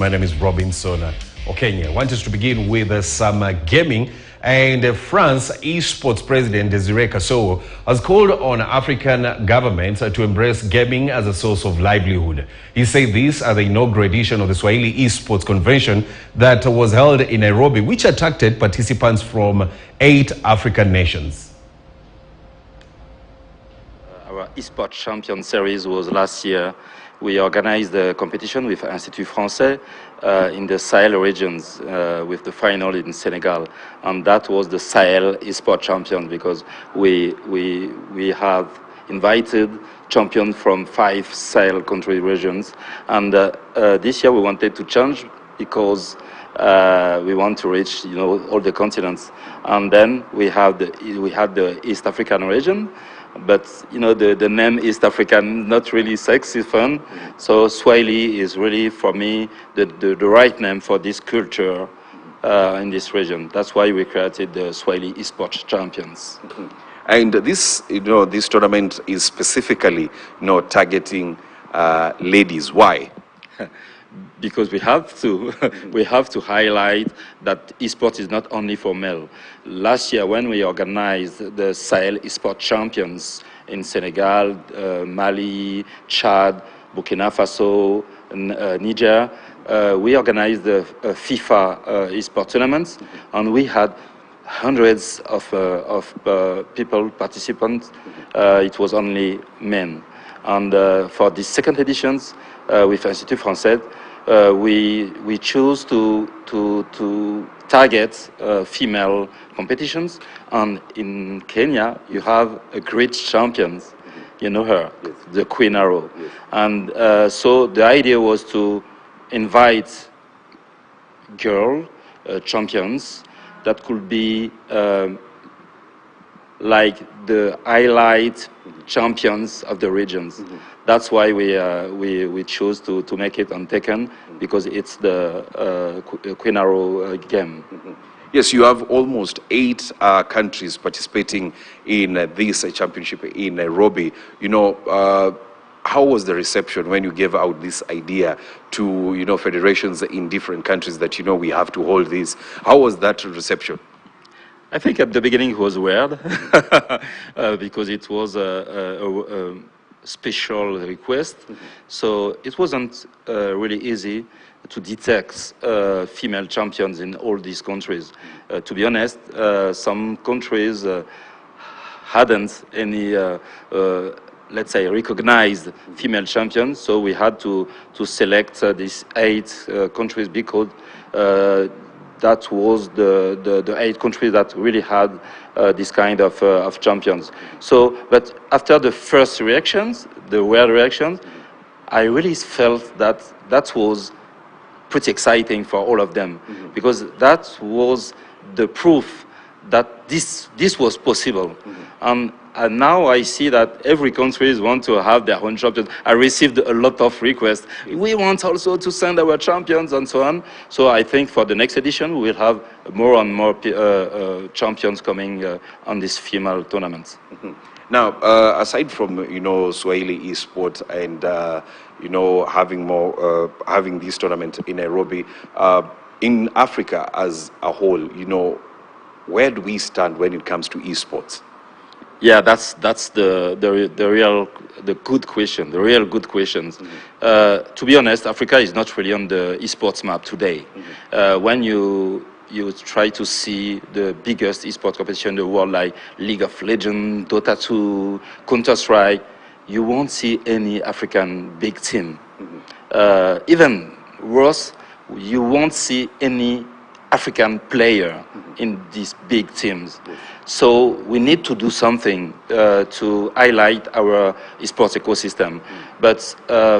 My name is Robinson Okenya. I want us to begin with some gaming. And France E-sports president Desiree Kasso has called on African governments to embrace gaming as a source of livelihood. He said this at the inaugural edition of the Swahili E-sports convention that was held in Nairobi, which attracted participants from 8 African nations. Our e-sport champion series was last year. We organized a competition with Institut Français in the Sahel regions with the final in Senegal. And that was the Sahel e-sport champion because we have invited champions from 5 Sahel country regions. And this year we wanted to change because we want to reach, all the continents. And then we had the East African region. But the name East African not really sexy fun. So Swahili is really for me the right name for this culture in this region. That's why we created the Swahili E-sports champions. And this this tournament is specifically targeting ladies. Why? Because we have to highlight that esports is not only for male. Last year, when we organized the Sahel esports champions in Senegal, Mali, Chad, Burkina Faso, and Niger, we organized the FIFA esports tournaments, and we had hundreds of participants. It was only men. And for the second editions with Institut Français, we choose to target female competitions. And in Kenya, you have a great champion. You know her, yes. The Queen Arrow. Yes. And so the idea was to invite girl champions that could be like the highlight champions of the regions. That's why we chose to make it on Tekken, because it's the Queen Arrow game. Yes, you have almost 8 countries participating in this championship in Nairobi. How was the reception when you gave out this idea to federations in different countries that we have to hold this? How was that reception? I think at the beginning it was weird because it was a special request. So it wasn't really easy to detect female champions in all these countries. To be honest, some countries hadn't any, let's say, recognized female champions. So we had to select these 8 countries because that was the 8 countries that really had this kind of champions. So, but after the first reactions, the weird reactions, I really felt that was pretty exciting for all of them, because that was the proof that this was possible. And now I see that every country wants to have their own champions. I received a lot of requests. We want also to send our champions and so on. So I think for the next edition, we will have more and more champions coming on these female tournaments. Now, aside from Swahili esports and having this tournament in Nairobi, in Africa as a whole, where do we stand when it comes to esports? Yeah, that's the good question, the real good questions. To be honest, Africa is not really on the esports map today. When you try to see the biggest esports competition in the world, like League of Legends, Dota 2, Counter-Strike, you won't see any African big team. Even worse, you won't see any African player in these big teams. So we need to do something to highlight our esports ecosystem. But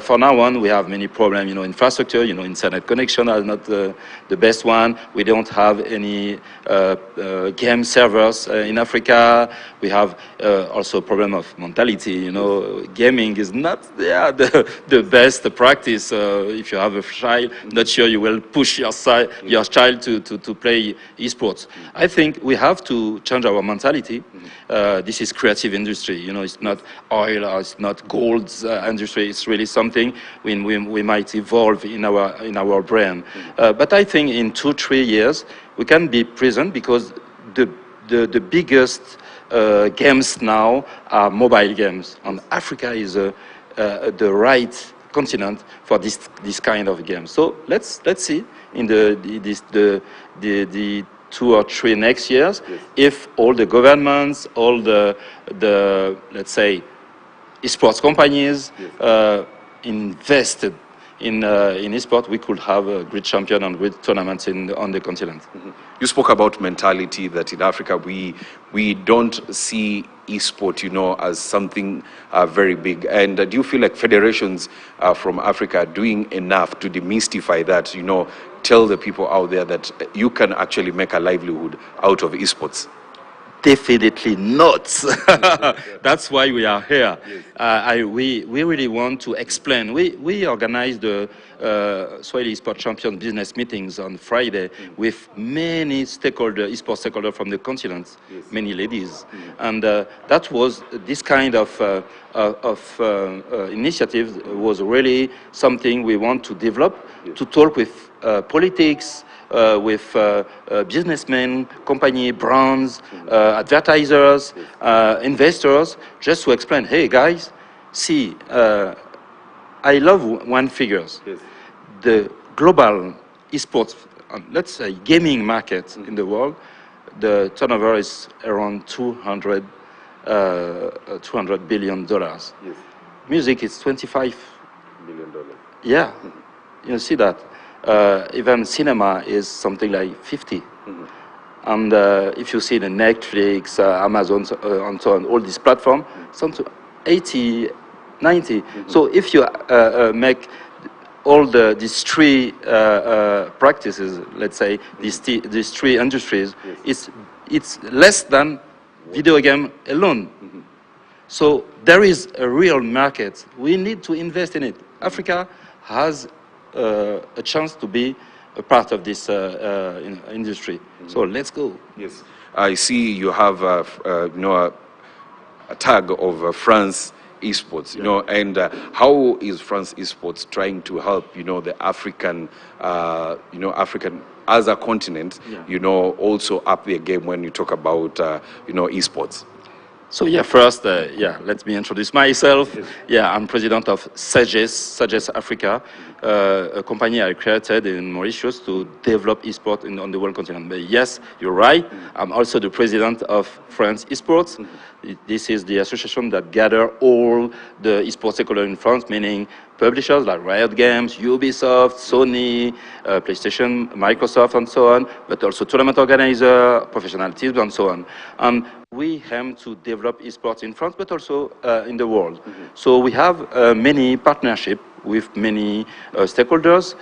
for now on, we have many problems. Infrastructure, internet connection is not the best one. We don't have any game servers in Africa. We have also a problem of mentality. Gaming is not the best practice. If you have a child, not sure you will push your child to play esports. I think we have to change our our mentality. This is creative industry. You know, it's not oil or it's not gold industry. It's really something we might evolve in our brain. But I think in 2-3 years we can be present because the biggest games now are mobile games, and Africa is the right continent for this kind of game. So let's see in the 2 or 3 next years, if all the governments, all the let's say esports companies invested in esports, we could have a great champion and great tournaments on the continent. You spoke about mentality, that in Africa we don't see esport, you know, as something very big. And do you feel like federations from Africa are doing enough to demystify that, you know, tell the people out there that you can actually make a livelihood out of esports? Definitely not. That's why we are here. We really want to explain. We organized the Swahili E-sports champion business meetings on Friday with many stakeholders, e-sports stakeholders from the continent, many ladies, and that was this kind of initiative was really something we want to develop, to talk with politics, with businessmen, company, brands, advertisers, investors, just to explain, hey guys, see, I love one figures. The global esports, let's say gaming market in the world, the turnover is around $200 billion. Music is $25 billion. Yeah, you see that. Even cinema is something like 50. And if you see the Netflix, Amazon, and so on, all these platforms, some to 80, 90. So if you make all these 3 practices, let's say these 3 industries, it's less than video game alone. So there is a real market. We need to invest in it. Africa has a chance to be a part of this industry. So let's go. Yes, I see you have you know, a tag of France esports, you know, and how is France esports trying to help, you know, the African, you know, African as a continent, you know, also up their game when you talk about, you know, esports? So yeah, first, let me introduce myself. Yeah, I'm president of Sagesse Africa, a company I created in Mauritius to develop esports on the world continent. But yes, you're right. I'm also the president of France Esports. This is the association that gather all the esports stakeholders in France, meaning publishers like Riot Games, Ubisoft, Sony, PlayStation, Microsoft, and so on, but also tournament organizer, professional teams, and so on. We aim to develop esports in France, but also in the world. So we have many partnerships with many stakeholders,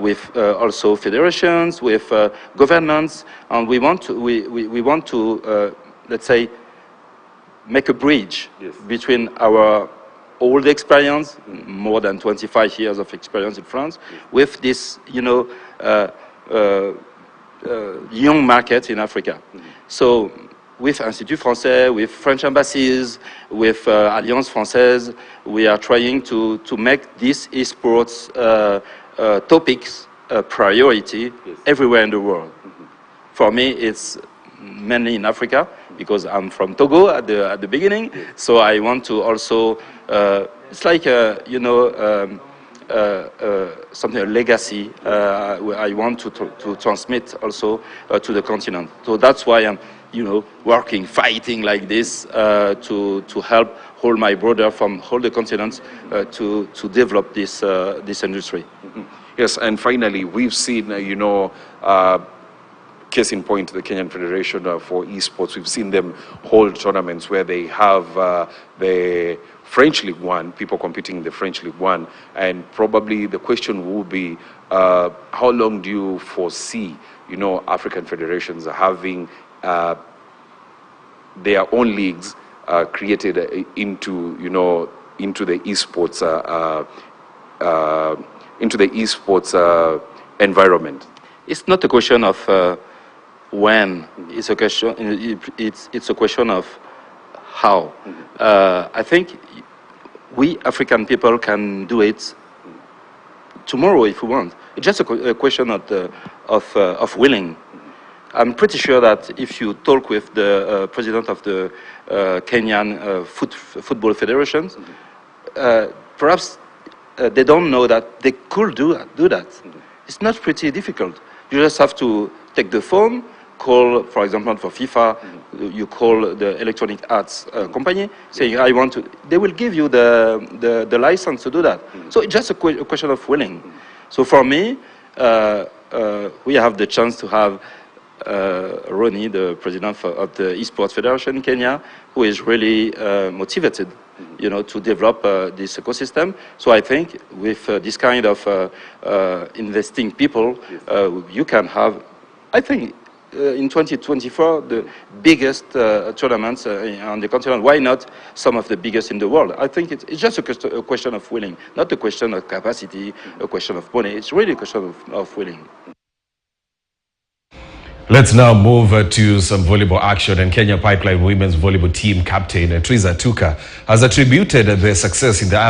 with also federations, with governments, and we want to let's say, make a bridge between our old experience, more than 25 years of experience in France, with this, you know, young market in Africa. So with Institut Français, with French embassies, with Alliance Française, we are trying to make these esports topics a priority everywhere in the world. For me, it's mainly in Africa, because I'm from Togo at the beginning. So I want to also, it's like, you know, something, a legacy I want to transmit also to the continent. So that's why I'm, you know, working, fighting like this to help all my brother from all the continents to develop this industry. Yes, and finally, we've seen, you know, case in point, the Kenyan Federation for Esports, we've seen them hold tournaments where they have the French League One, people competing in the French League One, and probably the question will be, how long do you foresee, you know, African federations having their own leagues created into, you know, into the esports environment? It's not a question of when. It's a question. It's a question of how. I think we African people can do it tomorrow if we want. It's just a question of willing. I'm pretty sure that if you talk with the president of the Kenyan Football Federation, perhaps they don't know that they could do that. It's not pretty difficult. You just have to take the phone, call, for example, for FIFA, you call the electronic arts company, saying, I want to, they will give you the license to do that. So it's just a question of willing. So for me, we have the chance to have Ronnie, the president of the Esports Federation in Kenya, who is really motivated, to develop this ecosystem. So I think with this kind of investing people, you can have, I think, in 2024, the biggest tournaments on the continent. Why not some of the biggest in the world? I think it's just a question of willing, not a question of capacity, a question of money. It's really a question of willing. Let's now move to some volleyball action. And Kenya Pipeline women's volleyball team captain Triza Tuka has attributed their success in the